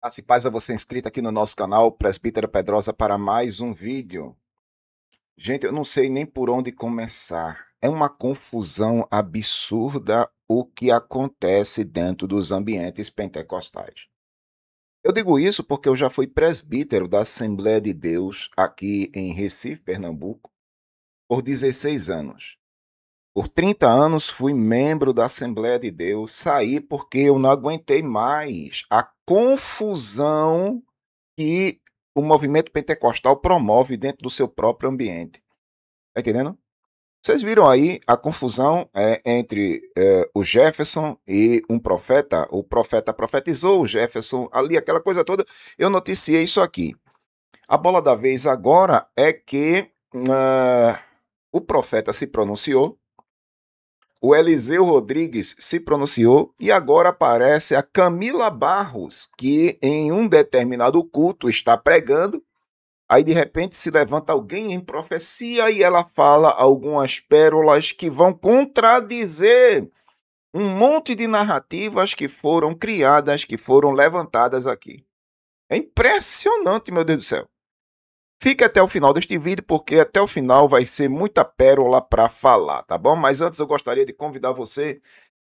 Graça e paz a você inscrito aqui no nosso canal Presbítero Pedrosa para mais um vídeo. Gente, eu não sei nem por onde começar. É uma confusão absurda o que acontece dentro dos ambientes pentecostais. Eu digo isso porque eu já fui presbítero da Assembleia de Deus aqui em Recife, Pernambuco, por 16 anos. Por 30 anos fui membro da Assembleia de Deus, saí porque eu não aguentei mais a confusão que o movimento pentecostal promove dentro do seu próprio ambiente. Tá entendendo? Vocês viram aí a confusão entre o Jefferson e um profeta? O profeta profetizou, o Jefferson ali, aquela coisa toda. Eu noticiei isso aqui. A bola da vez agora é que o profeta se pronunciou, o Eliseu Rodrigues se pronunciou e agora aparece a Camila Barros, que em um determinado culto está pregando. Aí de repente se levanta alguém em profecia e ela fala algumas pérolas que vão contradizer um monte de narrativas que foram criadas, que foram levantadas aqui. É impressionante, meu Deus do céu. Fique até o final deste vídeo, porque até o final vai ser muita pérola para falar, tá bom? Mas antes eu gostaria de convidar você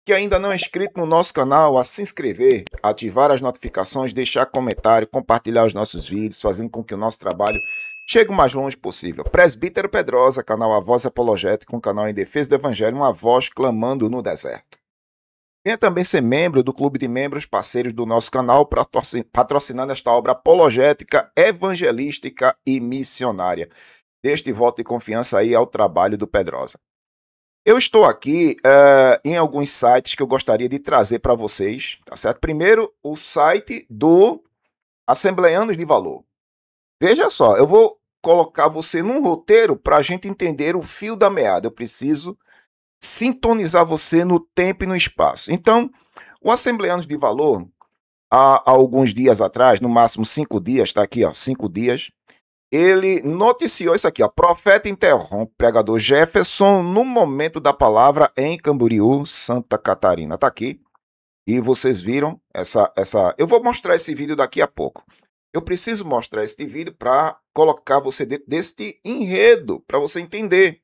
que ainda não é inscrito no nosso canal a se inscrever, ativar as notificações, deixar comentário, compartilhar os nossos vídeos, fazendo com que o nosso trabalho chegue o mais longe possível. Presbítero Pedrosa, canal A Voz Apologética, um canal em defesa do Evangelho, uma voz clamando no deserto. Venha também ser membro do clube de membros parceiros do nosso canal, patrocinando esta obra apologética, evangelística e missionária. Deste voto de confiança aí ao trabalho do Pedrosa. Eu estou aqui em alguns sites que eu gostaria de trazer para vocês, tá certo? Primeiro, o site do Assembleanos de Valor. Veja só, eu vou colocar você num roteiro para a gente entender o fio da meada. Eu preciso sintonizar você no tempo e no espaço. Então, o Assembleanos de Valor, há alguns dias atrás, no máximo 5 dias, está aqui, ó, 5 dias, ele noticiou isso aqui, ó. Profeta interrompe pregador Jefferson no momento da palavra em Camboriú, Santa Catarina. Tá aqui. E vocês viram essa. Eu vou mostrar esse vídeo daqui a pouco. Eu preciso mostrar este vídeo para colocar você dentro deste enredo, para você entender.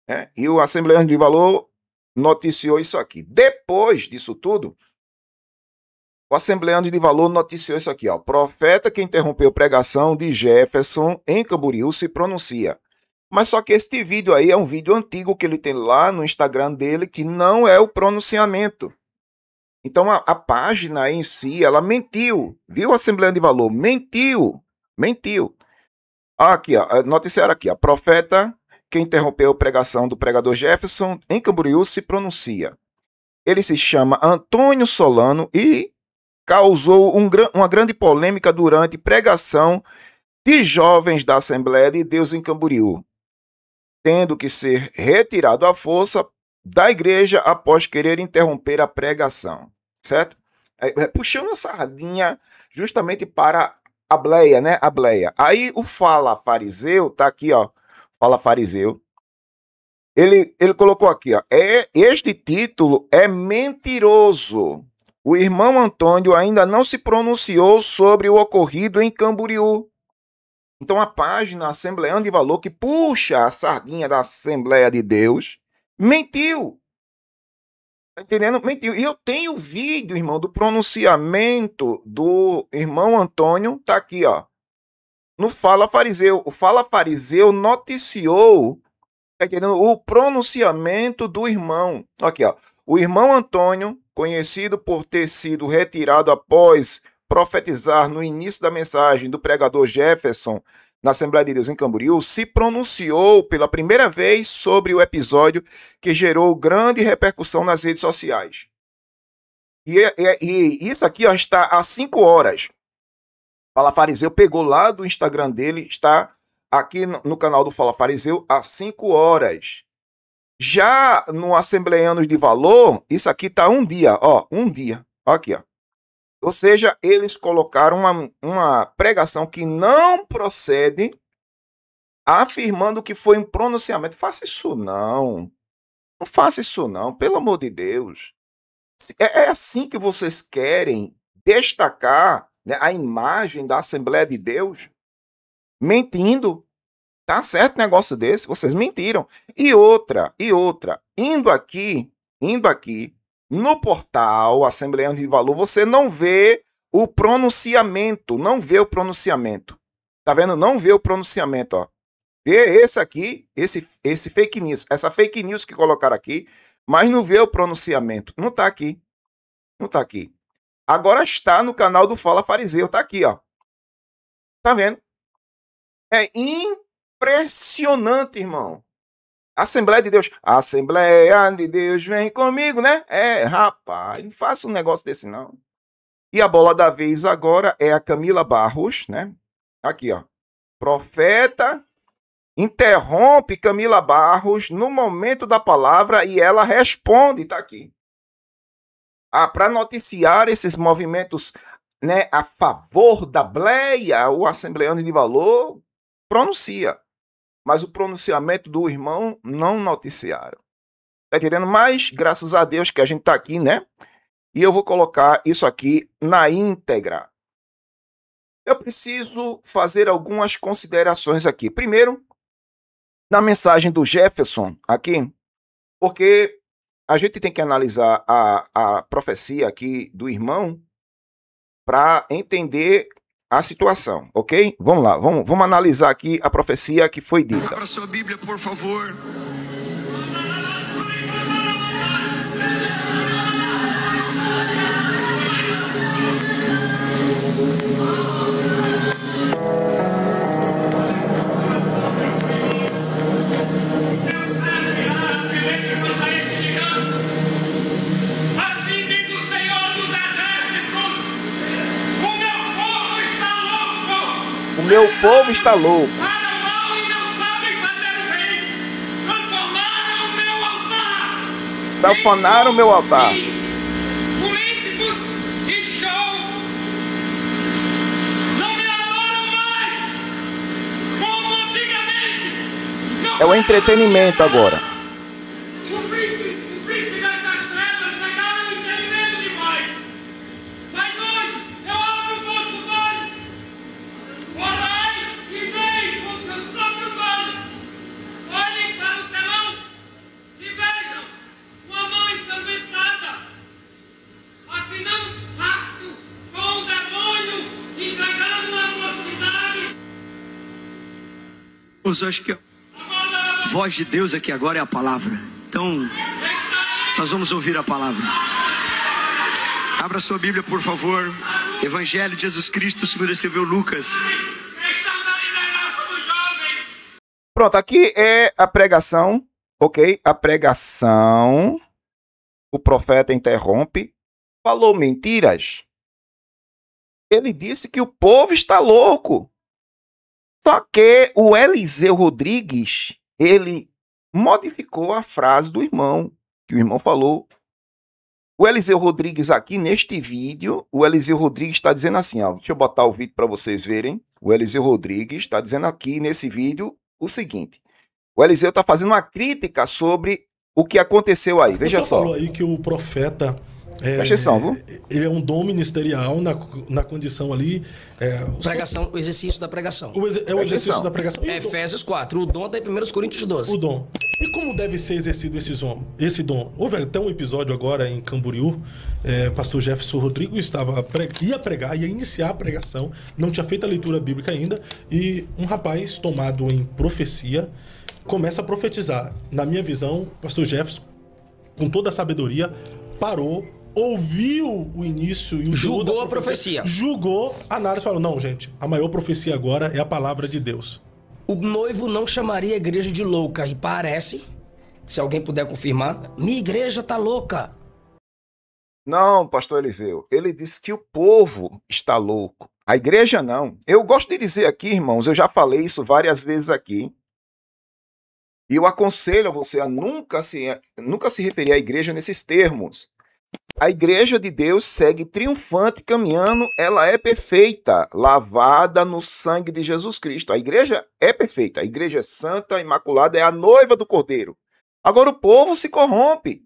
Né? E o Assembleano de Valor noticiou isso aqui. Depois disso tudo, o Assembleano de Valor noticiou isso aqui, ó. Profeta que interrompeu pregação de Jefferson em Camboriú se pronuncia. Mas só que este vídeo aí é um vídeo antigo que ele tem lá no Instagram dele, que não é o pronunciamento. Então a página em si, ela mentiu. Viu, Assembleano de Valor? Mentiu. Mentiu. Aqui, ó, noticiário aqui, ó. Profeta que interrompeu a pregação do pregador Jefferson em Camboriú se pronuncia. Ele se chama Antônio Solano e causou uma grande polêmica durante pregação de jovens da Assembleia de Deus em Camboriú, tendo que ser retirado à força da igreja após querer interromper a pregação, certo? Puxando a sardinha justamente para a bleia, né? A bleia. Aí o Fala Fariseu, tá aqui, ó, Fala Fariseu, ele colocou aqui, ó, este título é mentiroso. O irmão Antônio ainda não se pronunciou sobre o ocorrido em Camboriú. Então a página Assembleando de Valor, que puxa a sardinha da Assembleia de Deus, mentiu. Tá entendendo? Mentiu. E eu tenho o vídeo, irmão, do pronunciamento do irmão Antônio, tá aqui, ó, no Fala Fariseu. O Fala Fariseu noticiou, tá entendendo? O pronunciamento do irmão. Aqui, ó. O irmão Antônio, conhecido por ter sido retirado após profetizar no início da mensagem do pregador Jefferson na Assembleia de Deus em Camboriú, se pronunciou pela primeira vez sobre o episódio que gerou grande repercussão nas redes sociais. E isso aqui, ó, está há 5 horas. Fala Fariseu pegou lá do Instagram dele, está aqui no canal do Fala Fariseu há 5 horas. Já no Assembleanos de Valor, isso aqui tá um dia, ó, um dia. Aqui, ó. Ou seja, eles colocaram uma pregação que não procede, afirmando que foi um pronunciamento. Faça isso não. Não faça isso não, pelo amor de Deus. É assim que vocês querem destacar né, a imagem da Assembleia de Deus, mentindo. Tá certo negócio desse? Vocês mentiram. E outra, indo aqui no portal Assembleiano de Valor, você não vê o pronunciamento, Tá vendo? Não vê o pronunciamento, ó. Vê esse aqui, esse fake news, essa fake news que colocaram aqui, mas não vê o pronunciamento. Não tá aqui. Não tá aqui. Agora está no canal do Fala Fariseu, tá aqui, ó. Tá vendo? É impressionante, irmão. Assembleia de Deus, vem comigo, né? Rapaz, não faça um negócio desse, não. E a bola da vez agora é a Camila Barros, né? Aqui, ó. Profeta interrompe Camila Barros no momento da palavra e ela responde, tá aqui. Para noticiar esses movimentos, né, a favor da bleia, o Assembleiano de Valor pronuncia. Mas o pronunciamento do irmão não noticiaram. Tá entendendo? Mas, graças a Deus que a gente tá aqui, né? E eu vou colocar isso aqui na íntegra. Eu preciso fazer algumas considerações aqui. Primeiro, na mensagem do Jefferson aqui, porque a gente tem que analisar a profecia aqui do irmão para entender a situação, ok? Vamos lá, vamos analisar aqui a profecia que foi dita. Abra sua Bíblia, por favor. Assim diz o Senhor dos Exércitos: o meu povo está louco. O meu povo está louco. Para o mal e não sabem fazer o bem. Transformaram o meu altar. Profanaram o meu altar. Políticos e shows. Não me adoram mais como antigamente. É o entretenimento agora. O príncipe das trevas cegaram o entendimento demais. Mas hoje eu abro os vossos olhos. Orai e veem com seus próprios olhos. Olhem para o telão e vejam uma mão ensanguentada, assinando pacto com o demônio, entregando a mocidade. Eu acho que a voz de Deus aqui agora é a palavra. Então, nós vamos ouvir a palavra. Abra sua Bíblia, por favor. Evangelho de Jesus Cristo, segundo escreveu Lucas. Pronto, aqui é a pregação, ok? A pregação. O profeta interrompe. Falou mentiras. Ele disse que o povo está louco. Só que o Eliseu Rodrigues, ele modificou a frase do irmão, que o irmão falou. O Eliseu Rodrigues aqui neste vídeo, o Eliseu Rodrigues está dizendo assim, ó, deixa eu botar o vídeo para vocês verem. O Eliseu Rodrigues está dizendo aqui nesse vídeo o seguinte. O Eliseu está fazendo uma crítica sobre o que aconteceu aí. Veja só. Você falou aí que o profeta Presta atenção, viu? ele é um dom ministerial na condição ali. Pregação, o exercício da pregação. O exercício da pregação. E o dom? Efésios 4. O dom está em 1 Coríntios 12. O dom. E como deve ser exercido esse dom? Houve até um episódio agora em Camboriú, pastor Jefferson Rodrigues ia iniciar a pregação, não tinha feito a leitura bíblica ainda, e um rapaz tomado em profecia começa a profetizar. Na minha visão, pastor Jefferson, com toda a sabedoria, parou, ouviu o início e o julgou a profecia. Julgou, análise, falou, não, gente, a maior profecia agora é a palavra de Deus. O noivo não chamaria a igreja de louca. E parece, se alguém puder confirmar, minha igreja tá louca. Não, pastor Eliseu, ele disse que o povo está louco. A igreja não. Eu gosto de dizer aqui, irmãos, eu já falei isso várias vezes aqui. E eu aconselho a você a nunca se referir à igreja nesses termos. A igreja de Deus segue triunfante, caminhando, ela é perfeita, lavada no sangue de Jesus Cristo. A igreja é perfeita, a igreja é santa, imaculada, é a noiva do Cordeiro. Agora o povo se corrompe.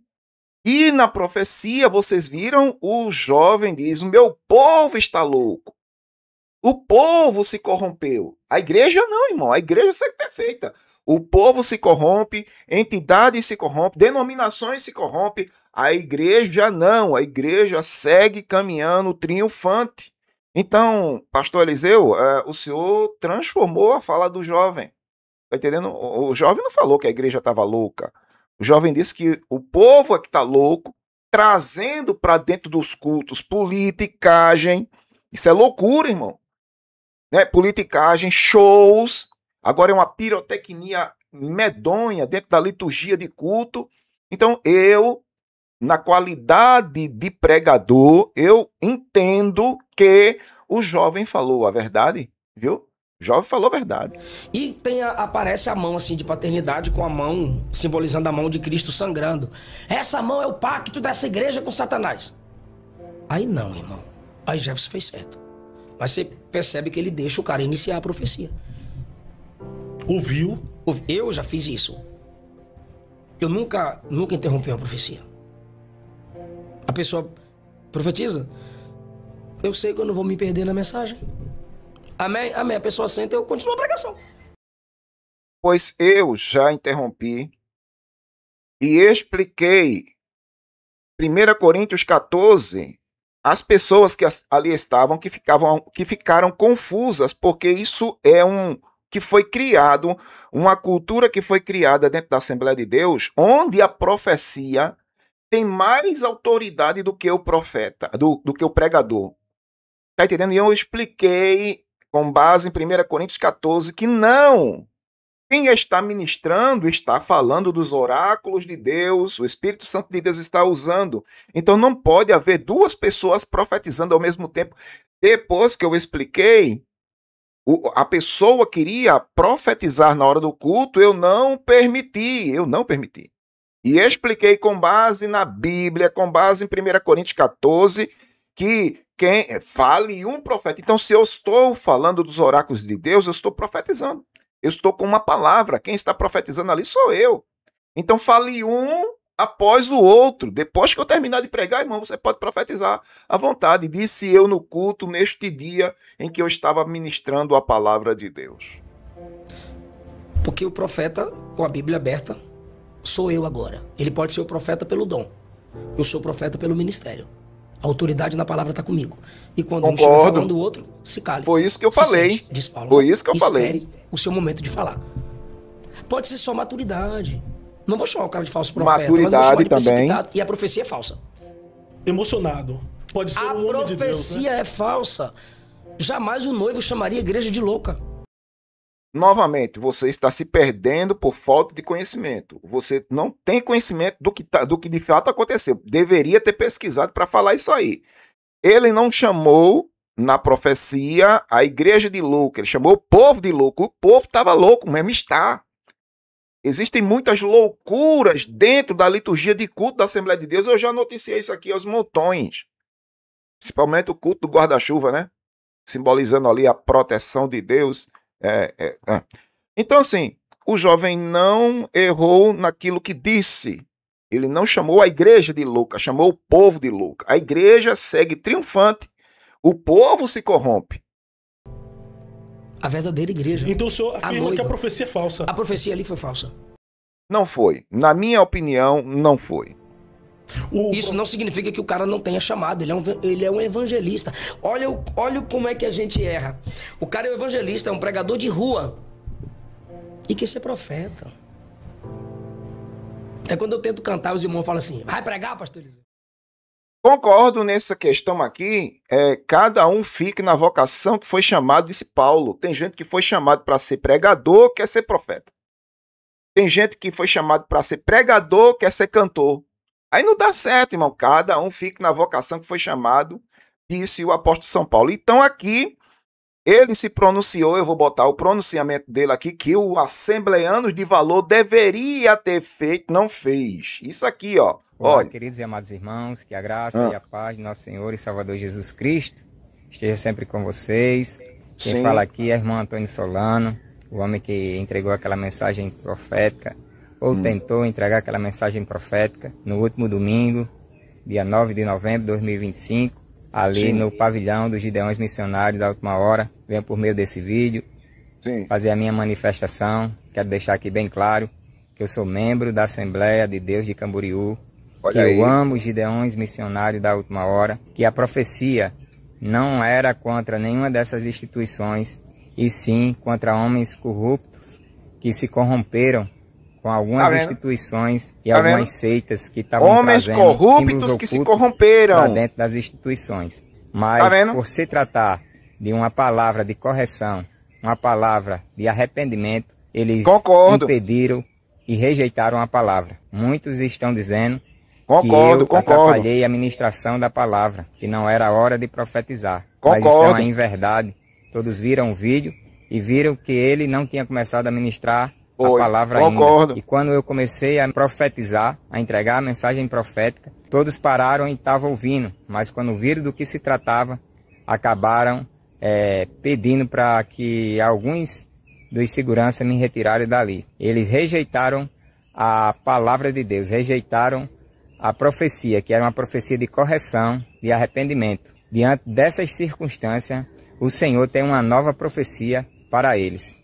E na profecia, vocês viram, o jovem diz, o meu povo está louco. O povo se corrompeu. A igreja não, irmão. A igreja segue perfeita. O povo se corrompe, entidades se corrompem, denominações se corrompem. A igreja não. A igreja segue caminhando triunfante. Então, pastor Eliseu, o senhor transformou a fala do jovem. Tá entendendo? O jovem não falou que a igreja estava louca. O jovem disse que o povo é que está louco, trazendo para dentro dos cultos politicagem. Isso é loucura, irmão. Né? Politicagem, shows. Agora é uma pirotecnia medonha dentro da liturgia de culto. Então eu, na qualidade de pregador, eu entendo que o jovem falou a verdade, viu? O jovem falou a verdade. E aparece a mão assim de paternidade com a mão, simbolizando a mão de Cristo sangrando. Essa mão é o pacto dessa igreja com Satanás. Aí não, irmão. Aí Jefferson fez certo. Mas você percebe que ele deixa o cara iniciar a profecia. Ouviu? Eu já fiz isso. Eu nunca interrompi uma profecia. A pessoa profetiza. Eu sei que eu não vou me perder na mensagem. Amém? Amém. A pessoa senta e eu continuo a pregação. Pois eu já interrompi e expliquei 1 Coríntios 14, as pessoas que ali estavam que ficaram confusas, porque isso é que foi criado, uma cultura que foi criada dentro da Assembleia de Deus, onde a profecia tem mais autoridade do que o profeta, do que o pregador. Tá entendendo? E eu expliquei, com base em 1 Coríntios 14, que não. Quem está ministrando está falando dos oráculos de Deus, o Espírito Santo de Deus está usando. Então não pode haver duas pessoas profetizando ao mesmo tempo. Depois que eu expliquei, a pessoa queria profetizar na hora do culto, eu não permiti. E expliquei com base na Bíblia, com base em 1 Coríntios 14, que quem fale um profeta. Então, se eu estou falando dos oráculos de Deus, eu estou profetizando. Eu estou com uma palavra. Quem está profetizando ali sou eu. Então, fale um após o outro. Depois que eu terminar de pregar, irmão, você pode profetizar à vontade. Disse eu no culto neste dia em que eu estava ministrando a palavra de Deus. Porque o profeta, com a Bíblia aberta, sou eu agora. Ele pode ser o profeta pelo dom. Eu sou profeta pelo ministério. A autoridade na palavra está comigo. E quando um estiver falando, o outro se cale. Foi isso que eu falei. Sente, diz Paulo. Foi isso que eu falei. Espere o seu momento de falar. Pode ser só maturidade. Não vou chamar o cara de falso profeta. Maturidade mas vou chamar de também. E a profecia é falsa. Emocionado. Pode ser um homem de Deus, né? A profecia é falsa. Jamais o noivo chamaria a igreja de louca. Novamente, você está se perdendo por falta de conhecimento. Você não tem conhecimento do que de fato aconteceu. Deveria ter pesquisado para falar isso aí. Ele não chamou na profecia a igreja de louco, ele chamou o povo de louco. O povo estava louco, mesmo está. Existem muitas loucuras dentro da liturgia de culto da Assembleia de Deus. Eu já noticiei isso aqui aos montões. Principalmente o culto do guarda-chuva, né? Simbolizando ali a proteção de Deus. Então, assim, o jovem não errou naquilo que disse. Ele não chamou a igreja de louca, chamou o povo de louca. A igreja segue triunfante, o povo se corrompe. A verdadeira igreja. Então o senhor afirma que a profecia é falsa. A profecia ali foi falsa. Não foi. Na minha opinião, não foi. Isso não significa que o cara não tenha chamado. Ele é um evangelista. Olha como é que a gente erra. O cara é um evangelista, é um pregador de rua. E quer ser profeta. É quando eu tento cantar, os irmãos falam assim: vai pregar, pastor Eliseu? Concordo nessa questão aqui. Cada um fica na vocação que foi chamado, disse Paulo. Tem gente que foi chamado para ser pregador, quer ser profeta. Tem gente que foi chamado para ser pregador, quer ser cantor. Aí não dá certo, irmão. Cada um fica na vocação que foi chamado, disse o apóstolo São Paulo. Então aqui, ele se pronunciou, eu vou botar o pronunciamento dele aqui, que o Assembleanos de Valor deveria ter feito, não fez. Isso aqui, ó. Olá, olha. Queridos e amados irmãos, que a graça e a paz de nosso Senhor e Salvador Jesus Cristo esteja sempre com vocês. Quem Sim. fala aqui é irmão Antônio Solano, o homem que entregou aquela mensagem profética, ou tentou entregar aquela mensagem profética no último domingo, dia 9 de novembro de 2025, ali Sim. no pavilhão dos Gideões Missionários da Última Hora. Venho por meio desse vídeo Sim. fazer a minha manifestação. Quero deixar aqui bem claro que eu sou membro da Assembleia de Deus de Camboriú, Olha que aí. eu amo os Gideões Missionários da Última Hora, que a profecia não era contra nenhuma dessas instituições, e sim contra homens corruptos que se corromperam com algumas Tá vendo? instituições e Tá algumas vendo? seitas que estavam Homens trazendo corruptos símbolos que se ocultos corromperam. para dentro das instituições. Mas Tá vendo? por se tratar de uma palavra de correção, uma palavra de arrependimento, eles Concordo. impediram e rejeitaram a palavra. Muitos estão dizendo Concordo, que eu concordo. atrapalhei a ministração da palavra, que não era hora de profetizar. Mas isso é Concordo. uma inverdade. Todos viram o vídeo e viram que ele não tinha começado a ministrar a Foi. palavra Concordo. ainda. E quando eu comecei a profetizar, a entregar a mensagem profética, todos pararam e estavam ouvindo. Mas quando viram do que se tratava, acabaram pedindo para que alguns dos seguranças me retirarem dali. Eles rejeitaram a palavra de Deus, rejeitaram a profecia, que era uma profecia de correção, de arrependimento. Diante dessas circunstâncias, o Senhor tem uma nova profecia para eles.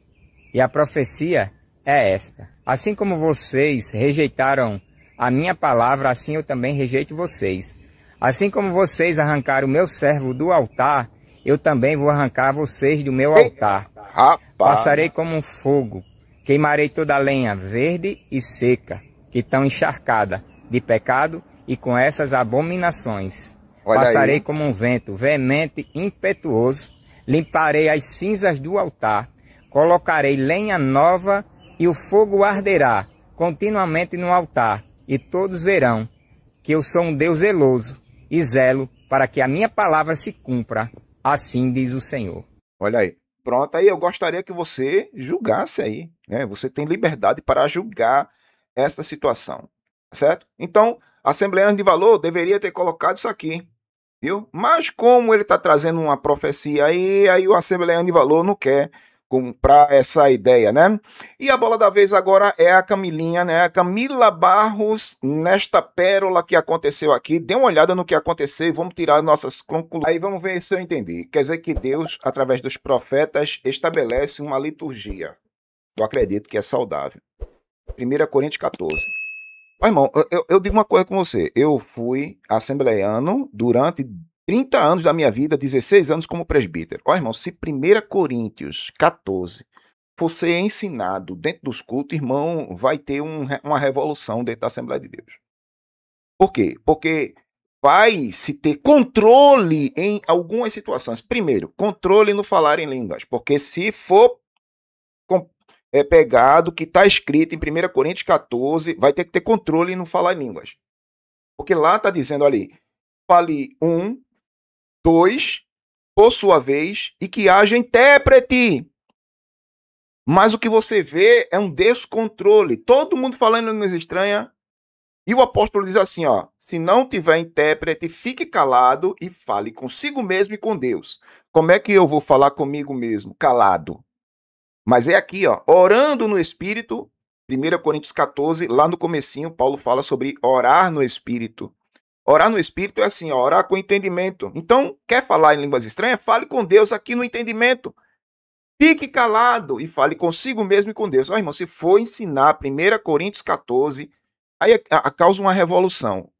E a profecia é esta: assim como vocês rejeitaram a minha palavra, assim eu também rejeito vocês. Assim como vocês arrancaram o meu servo do altar, eu também vou arrancar vocês do meu altar. Rapaz. Passarei como um fogo, queimarei toda a lenha verde e seca, que estão encharcada de pecado e com essas abominações. Olha Passarei aí. como um vento veemente, impetuoso, limparei as cinzas do altar, colocarei lenha nova e o fogo arderá continuamente no altar, e todos verão que eu sou um Deus zeloso e zelo para que a minha palavra se cumpra, assim diz o Senhor. Olha aí. Pronto, aí eu gostaria que você julgasse aí, né? Você tem liberdade para julgar esta situação, certo? Então, a Assembleia de Valor deveria ter colocado isso aqui, viu? Mas como ele está trazendo uma profecia aí o Assembleia de Valor não quer comprar essa ideia, né? E a bola da vez agora é a Camilinha, né? A Camila Barros, nesta pérola que aconteceu aqui. Dê uma olhada no que aconteceu e vamos tirar nossas conclusões. Aí vamos ver se eu entendi. Quer dizer que Deus, através dos profetas, estabelece uma liturgia. Eu acredito que é saudável. 1 Coríntios 14. Ó, irmão, eu digo uma coisa com você. Eu fui assembleiano durante 30 anos da minha vida, 16 anos como presbítero. Ó, irmão, se 1 Coríntios 14 fosse ensinado dentro dos cultos, irmão, vai ter uma revolução dentro da Assembleia de Deus. Por quê? Porque vai se ter controle em algumas situações. Primeiro, controle no falar em línguas. Porque se for pegado o que está escrito em 1 Coríntios 14, vai ter que ter controle no falar em línguas. Porque lá está dizendo ali, fale 1, 2, por sua vez, e que haja intérprete. Mas o que você vê é um descontrole. Todo mundo falando em línguas estranhas. E o apóstolo diz assim, ó, se não tiver intérprete, fique calado e fale consigo mesmo e com Deus. Como é que eu vou falar comigo mesmo? Calado. Mas é aqui, ó, orando no Espírito, 1 Coríntios 14, lá no comecinho, Paulo fala sobre orar no Espírito. Orar no Espírito é assim, ó, orar com entendimento. Então, quer falar em línguas estranhas? Fale com Deus aqui no entendimento. Fique calado e fale consigo mesmo e com Deus. Ó, irmão, se for ensinar 1 Coríntios 14, aí causa uma revolução.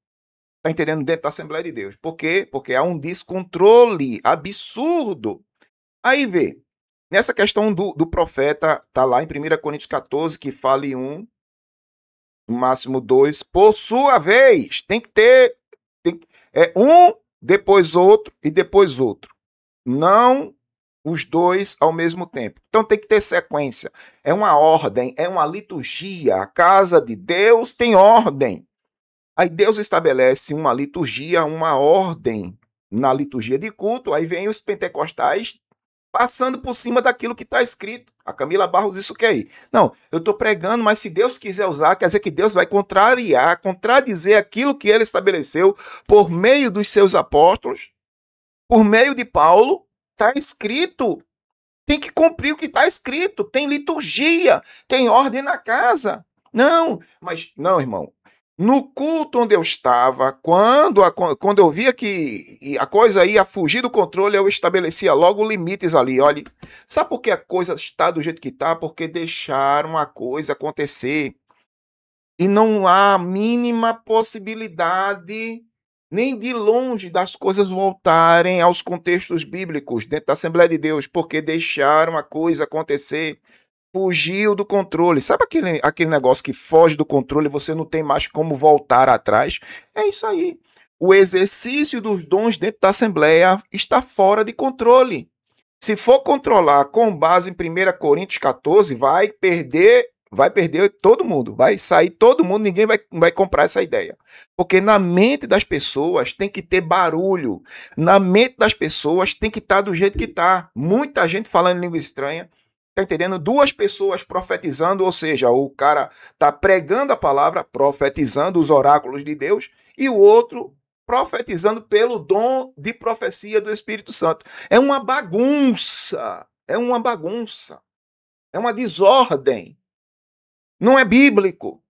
Está entendendo? Dentro da Assembleia de Deus. Por quê? Porque há um descontrole absurdo. Aí vê, nessa questão do profeta, está lá em 1 Coríntios 14, que fale 1, no máximo 2, por sua vez. Tem que ter um, depois outro e depois outro. Não os dois ao mesmo tempo. Então tem que ter sequência. É uma ordem, é uma liturgia. A casa de Deus tem ordem. Aí Deus estabelece uma liturgia, uma ordem na liturgia de culto. Aí vem os pentecostais passando por cima daquilo que está escrito. A Camila Barros disse o que aí? Não, eu estou pregando, mas se Deus quiser usar, quer dizer que Deus vai contradizer aquilo que ele estabeleceu por meio dos seus apóstolos, por meio de Paulo. Está escrito. Tem que cumprir o que está escrito. Tem liturgia, tem ordem na casa. Não, mas não, irmão. No culto onde eu estava, quando eu via que a coisa ia fugir do controle, eu estabelecia logo limites ali. Olha, sabe por que a coisa está do jeito que está? Porque deixaram a coisa acontecer. E não há a mínima possibilidade, nem de longe, das coisas voltarem aos contextos bíblicos dentro da Assembleia de Deus, porque deixaram a coisa acontecer. Fugiu do controle. Sabe aquele negócio que foge do controle e você não tem mais como voltar atrás? É isso aí. O exercício dos dons dentro da Assembleia está fora de controle. Se for controlar com base em 1 Coríntios 14, vai perder todo mundo. Vai sair todo mundo, ninguém vai comprar essa ideia. Porque na mente das pessoas tem que ter barulho. Na mente das pessoas tem que estar do jeito que está. Muita gente falando em língua estranha. Tá entendendo? Duas pessoas profetizando, ou seja, o cara tá pregando a palavra, profetizando os oráculos de Deus, e o outro profetizando pelo dom de profecia do Espírito Santo. É uma bagunça, é uma bagunça, é uma desordem. Não é bíblico.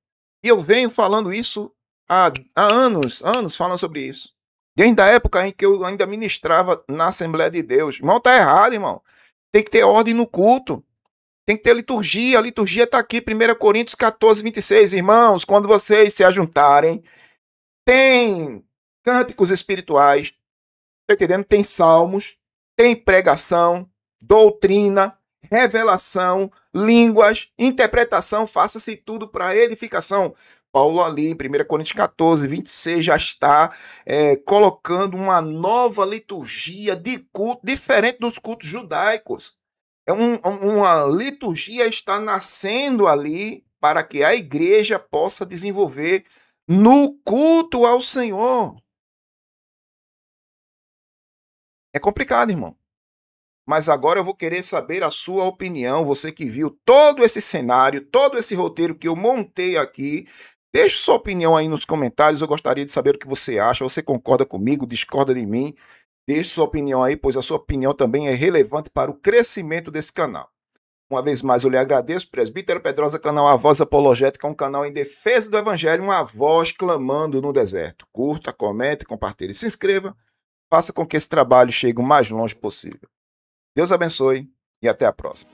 E eu venho falando isso há anos falando sobre isso. Desde a época em que eu ainda ministrava na Assembleia de Deus. Irmão, tá errado, irmão. Tem que ter ordem no culto. Tem que ter liturgia. A liturgia está aqui, 1 Coríntios 14, 26. Irmãos, quando vocês se ajuntarem, tem cânticos espirituais, tá entendendo? Tem salmos, tem pregação, doutrina, revelação, línguas, interpretação, faça-se tudo para edificação. Paulo ali em 1 Coríntios 14, 26 já está colocando uma nova liturgia de culto, diferente dos cultos judaicos. Uma liturgia está nascendo ali para que a igreja possa desenvolver no culto ao Senhor. É complicado, irmão. Mas agora eu vou querer saber a sua opinião, você que viu todo esse cenário, todo esse roteiro que eu montei aqui. Deixe sua opinião aí nos comentários, eu gostaria de saber o que você acha. Você concorda comigo, discorda de mim? Deixe sua opinião aí, pois a sua opinião também é relevante para o crescimento desse canal. Uma vez mais, eu lhe agradeço, Presbítero Pedrosa, canal A Voz Apologética, um canal em defesa do Evangelho, uma voz clamando no deserto. Curta, comente, compartilhe, se inscreva, faça com que esse trabalho chegue o mais longe possível. Deus abençoe e até a próxima.